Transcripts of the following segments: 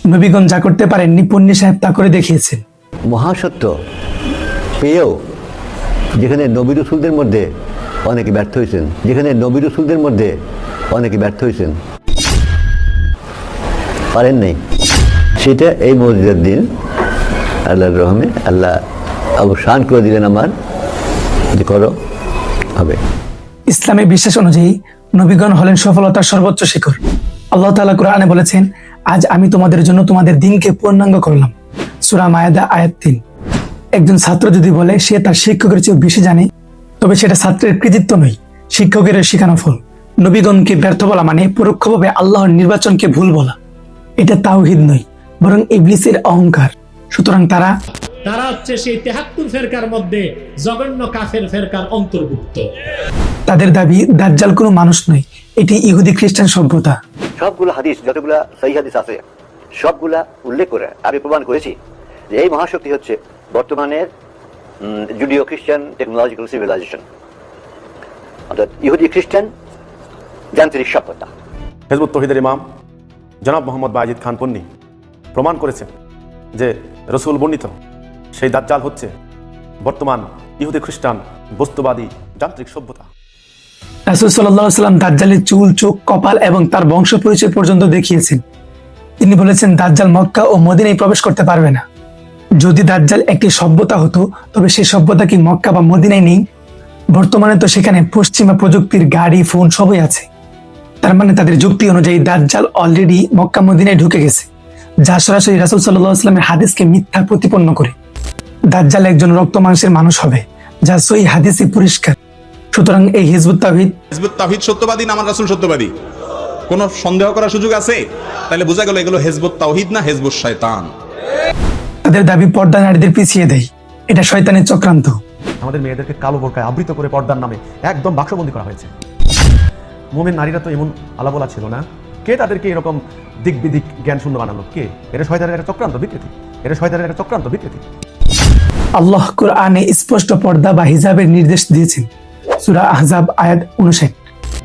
নবীগণ যা করতে পারেননি পন্নী সাহেব তা করে দেখিয়েছেন। মহাসত্য পেয়েও যেখানে নবী রাসূলদের মধ্যে অনেকে ব্যর্থ হয়েছেন, পারেন নাই, সেটা এই মুজিজার দিন আল্লাহর রহমে আল্লাহ অবসান করে দিলেন আমার, যে করো হবে। ইসলামের বিশ্বাস অনুযায়ী নবীগণ হলেন সফলতার সর্বোচ্চ শিখর। আল্লাহ তাআলা কুরআনে বলেছেন, আজ আমি তোমাদের জন্য তোমাদের দিনকে পূর্ণাঙ্গ করলাম। সূরা মায়েদা আয়াত 3। একজন ছাত্র যদি বলে সে তার শিক্ষকের চেয়ে বেশি জানে, তবে সেটা ছাত্রের কৃতিত্ব নয়, শিক্ষকের শেখানো ফল। নবীগণকে ব্যর্থ বলা মানে পরোক্ষভাবে আল্লাহর নির্বাচনকে ভুল বলা। এটা তাওহীদ নয়, বরং ইবলিসের অহংকার। সুতরাং তারা হচ্ছে সেই 73 ফেরকার মধ্যে জঘন্য কাফের ফেরকার অন্তর্ভুক্ত। তাদের দাবি দাজ্জাল কোনো মানুষ নয়, এটি ইহুদি খ্রিস্টান সভ্যতা। সবগুলো হাদিস, যতগুলা সহিহ হাদিস আছে, সবগুলা উল্লেখ করে আমি প্রমাণ করেছি যে এই মহাশক্তি হচ্ছে বর্তমানের জুডিও খ্রিস্টান টেকনোলজিক্যাল সিভিলাইজেশন, অর্থাৎ ইহুদি খ্রিস্টান যান্ত্রিক সভ্যতা। হিজবুত তৌহিদের ইমাম জনাব মোহাম্মদ বায়েজিদ খান পন্নী প্রমাণ করেছেন যে রসুল বর্ণিত সেই দাজ্জাল হচ্ছে বর্তমান ইহুদি খ্রিস্টান বস্তুবাদী যান্ত্রিক সভ্যতা। রাসূল সাল্লাল্লাহু আলাইহি ওয়াসাল্লাম দাজ্জালের চুল, চোখ, কপাল এবং তার বংশ পরিচয় পর্যন্ত দেখিয়েছেন। তিনি বলেছেন দাজ্জাল মক্কা ও মদিনায় প্রবেশ করতে পারবে না। যদি দাজ্জাল একটি সভ্যতা হতো, তবে সেই সভ্যতা কি মক্কা বা মদিনায় নেই? বর্তমানে তো সেখানে পশ্চিমা প্রযুক্তির গাড়ি, ফোন সবই আছে। তার মানে তাদের যুক্তি অনুযায়ী দাজ্জাল অলরেডি মক্কা মদিনায় ঢুকে গেছে, যা সরাসরি রাসূল সাল্লাল্লাহু আলাইহি ওয়াসাল্লামের হাদিসকে মিথ্যা প্রতিপন্ন করে। দাজ্জাল একজন রক্ত মাংসের মানুষ হবে, যা সহিহ হাদিসে পরিষ্কার। সুতরাং এই হিজবুত তাওহীদ সত্যবাদী না আমার রাসূল সত্যবাদী, কোনো সন্দেহ করার সুযোগ আছে? তাহলে বোঝা গেল এগুলো হিজবুত তাওহীদ না হিজবুত শয়তান। তাদের দাবি পর্দা নারীদের পিছিয়ে দেয়, এটা শয়তানের চক্রান্ত। আমাদের মেয়েদেরকে কালো বোরকায় আবৃত করে পর্দার নামে একদম বাক্সবন্দী করা হয়েছে। মুমিন নারীরা তো এমন আলাবলা ছিল না। কে তাদেরকে এরকম দিক বিদিক জ্ঞান শূন্য বানালো? কে? এটা শয়তানের একটা চক্রান্ত বিকৃতি। আল্লাহ কুরআনে স্পষ্ট পর্দা বা হিজাবের নির্দেশ দিয়েছেন। সূরা আহজাব আয়াত 59।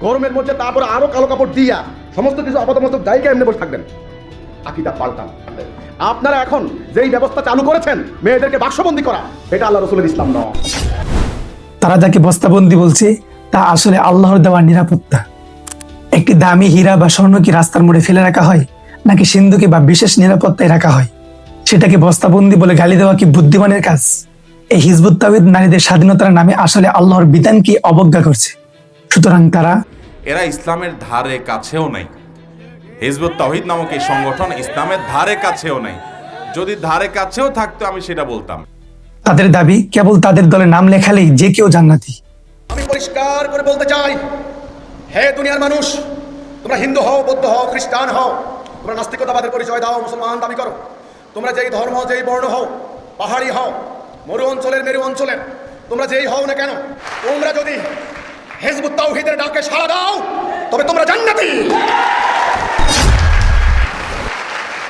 গরমের মধ্যে তারপর আরো কালো কাপড় দিয়া সমস্ত কিছু আপাতমস্তক জায়গায় এমনি বসে থাকবেন। আকীদা পাল্টান। আপনারা এখন যেই ব্যবস্থা চালু করেছেন মেয়েদেরকে বাক্সবন্দী করা, এটা আল্লাহ রাসূলের ইসলাম নয়। তারা যাকে বস্তাবন্দি বলছে তা আসলে আল্লাহর দেওয়া নিরাপত্তা। একটি দামি হীরা বা স্বর্ণ কি রাস্তার মোড়ে ফেলে রাখা হয়, নাকি সিন্ধুকে বা বিশেষ নিরাপত্তায় রাখা হয়? সেটাকে বস্তাবন্দি বলে গালি দেওয়া কি বুদ্ধিমানের কাজ? এই হিজবুত তাওহীদ নারীদের স্বাধীনতার নামে আসলে আল্লাহর বিধানকে অবজ্ঞা করছে। সুতরাং এরা ইসলামের ধারে কাছেও নাই। হিজবুত তাওহীদ নামক এই সংগঠন ইসলামের ধারে কাছেও নাই। যদি ধারে কাছেও থাকতো আমি সেটা বলতাম। তাদের দাবি কেবল তাদের দলে নাম লেখালেই যে কেউ জান্নাতি। আমি পরিষ্কার করে বলতে চাই, হে দুনিয়ার মানুষ, তোমরা হিন্দু হও, বৌদ্ধ হও, খ্রিস্টান হও, তোমরা নাস্তিকতাবাদের পরিচয় দাও, মুসলমান দাবি করো, তোমরা যেই ধর্ম, যেই বর্ণ হও, পাহাড়ি হও, মরু অঞ্চলের, মেরু অঞ্চলের, তোমরা যেই হও না কেন, তোমরা যদি হিজবুত তাওহীদের ডাকে সাড়া দাও তবে তোমরা জান্নাতি।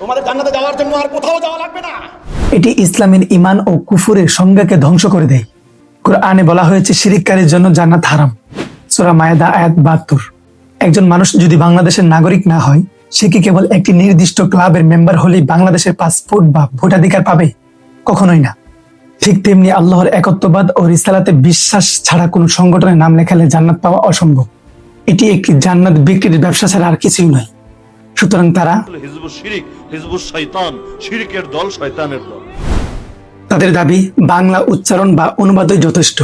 তোমাদের জান্নাতে যাওয়ার জন্য আর কোথাও যাওয়া লাগবে না। এটি ইসলামের ঈমান ও কুফরের সংজ্ঞাকে ধ্বংস করে দেয়। কুরআনে বলা হয়েছে শিরিককারীর জন্য জান্নাত হারাম। সূরা মায়েদা আয়াত 72। একজন মানুষ যদি বাংলাদেশের নাগরিক না হয়, সে কি কেবল একটি নির্দিষ্ট ক্লাবের মেম্বার হলেই বাংলাদেশের পাসপোর্ট বা ভোটাধিকার পাবে? কখনোই না। ঠিক তেমনি আল্লাহর একত্ববাদ ও রিসালাতে বিশ্বাস ছাড়া কোন সংগঠনের নাম লেখালে জান্নাত পাওয়া অসম্ভব। এটি একটি জান্নাত বিক্রির ব্যবসা ছাড়া আর কিছুই নয়। সুতরাং তারা তাদের দাবি বাংলা উচ্চারণ বা অনুবাদই যথেষ্ট।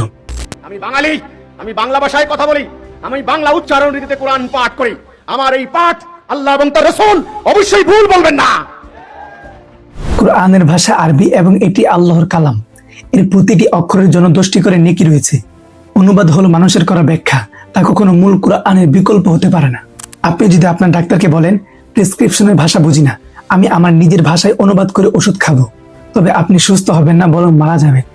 আমি বাঙালি, আমি বাংলা ভাষায় কথা বলি, আমি বাংলা উচ্চারণ রীতিতে কোরআন পাঠ করি। আমার এই পাঠ আল্লাহ এবং তার রাসূল অবশ্যই ভুল বলবেন না। কুরআনের ভাষা আরবি এবং এটি আল্লাহর কালাম। এর প্রতিটি অক্ষরের জন্য 10টি করে নেকি রয়েছে। অনুবাদ হলো মানুষের করা ব্যাখ্যা, তা কখনো মূল কুরআনের বিকল্প হতে পারে না। আপনি যদি আপনার ডাক্তারকে বলেন প্রেসক্রিপশনের ভাষা বুঝি না, আমি আমার নিজের ভাষায় অনুবাদ করে ওষুধ খাবো, তবে আপনি সুস্থ হবেন না, বরং মারা যাবেন।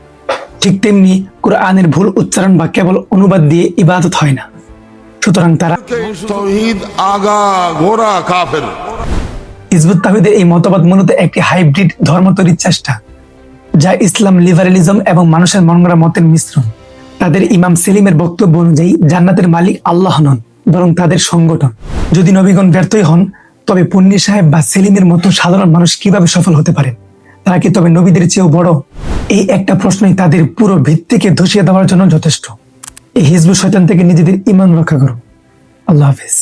ঠিক তেমনি কুরআনের ভুল উচ্চারণ বা কেবল অনুবাদ দিয়ে ইবাদত হয় না। সুতরাং তারা হিজবুত তাওহীদের এই মতবাদ মূলত একটি হাইব্রিড ধর্ম তৈরির চেষ্টা, যা ইসলাম, লিবারেলিজম এবং মানুষের মনগড়া মতের মিশ্রণ। তাদের ইমাম সেলিমের বক্তব্য অনুযায়ী জান্নাতের মালিক আল্লাহ নন, বরং তাদের সংগঠন। যদি নবীগণ ব্যর্থই হন, তবে পন্নী সাহেব বা সেলিমের মতো সাধারণ মানুষ কিভাবে সফল হতে পারেন? তারা কি তবে নবীদের চেয়েও বড়? এই একটা প্রশ্নই তাদের পুরো ভিত্তিকে ধসিয়ে দেওয়ার জন্য যথেষ্ট। এই হিজবুত শয়তান থেকে নিজেদের ঈমান রক্ষা করো। আল্লাহ হাফেজ।